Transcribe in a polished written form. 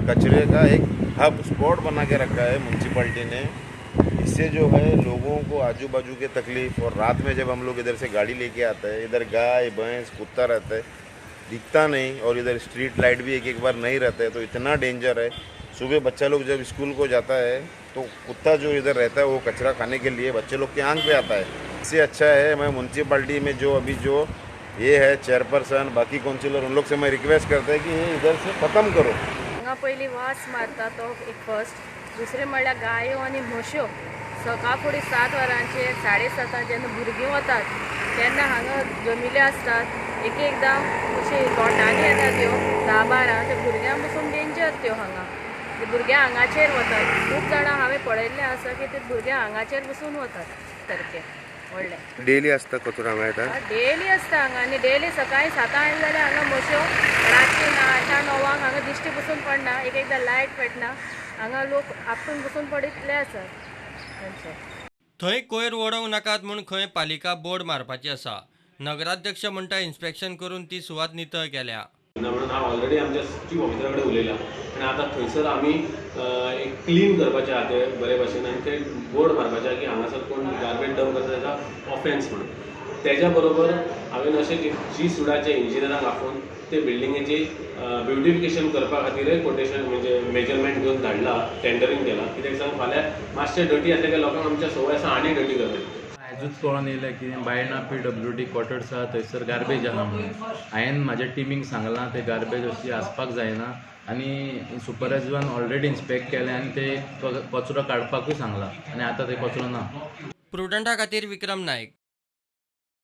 कचरे का एक हब स्पॉट बना के रखा है म्यूनसिपैलिटी ने। इससे जो है लोगों को आजू बाजू के तकलीफ, और रात में जब हम लोग इधर से गाड़ी लेके आते हैं, इधर गाय भैंस कुत्ता रहता है, दिखता नहीं, और इधर स्ट्रीट लाइट भी एक एक बार नहीं रहता है, तो इतना डेंजर है। सुबह बच्चा लोग जब स्कूल को जाता है तो कुत्ता जो इधर रहता है वो कचरा खाने के लिए बच्चे लोग के आंख पे आता है। इससे अच्छा है मैं म्यूनसिपैलिटी में जो अभी जो ये है चेयरपर्सन, बाकी काउंसिलर, उन लोग से मैं रिक्वेस्ट करता है कि ये इधर से ख़त्म करो। हांगा पयलीं वास मारता तो एक फर्स्ट, दुसरें म्हणल्यार गायो आनी म्हश्यो सकाळ फुडें 7 वरांचेर 7:30 जेन्ना भुरगीं वतात तेन्ना हांगा जमिल्ले आसतात। एक एकदां अशे लोटांनी येतात त्यो 10-12, ते भुरग्यांक पसून डेंजर त्यो हांगा। ते भुरग्यां आंगाचेर वतात, खूब जाणां हांवें पळयल्लें आसा की ते भुरग्यां आंगाचेर बसून वतात सारके व्हडले। डेली असता कचरो हांगा येता? डेली आसता हांगा, आनी डेली सकाळीं 7 आयले जाल्यार हांगा म्हश्यो रातची 8-9 हांगा दिश्टी पसून पडना, एक एकदां लायट पेटना, हांगा लोक आपटून बसून पडिल्ले आसात तांचे। थंय कोयर वडोवंक नाकात म्हूण खंय पालिका बोर्ड मारपाची आसा। नगराध्यक्ष म्हणटा इन्स्पेक्शन करून ती सुवात नितळ केल्या। म्हणून हांव ऑलरेडी आमच्या चीफ ऑफिसरा कडेन उलयलां आनी आतां थंयसर आमी एक क्लीन करपाचें आहा तें बरे भशेन, आनी ते बोर्ड मारपाचें आहा की हांगासर कोण गार्बेज डंप करता ताका ऑफेन्स म्हणून। तेज्या बरोबर हांवें अशें जी सुडाचे इंजिनियरांक आपोवन ते बिल्डिंगेची ब्युटिफिकेशन करपा खातीरय कोटेशन म्हणजे मेजरमेंट घेवन धाडला, टेंडरींग केलां, कित्याक सांग फाल्यां मातशें डटी आसलें की लोकांक आमच्या संवय आसा आनी डटी करपाची। आयजूच कळून येयलें की बायणा PWD क्वॉर्टर्स आहा थंयसर गार्बेज आहा म्हणून। हांवें म्हाज्या टिमीक सांगलां ते गार्बेज अशी आसपाक जायना, आनी सुपरवायझरान ऑलरेडी इन्स्पेक्ट केलें आनी ते कचरो काडपाकूय सांगला, आनी आतां ते कचरो ना। प्रुडंटा खातीर विक्रम नायक।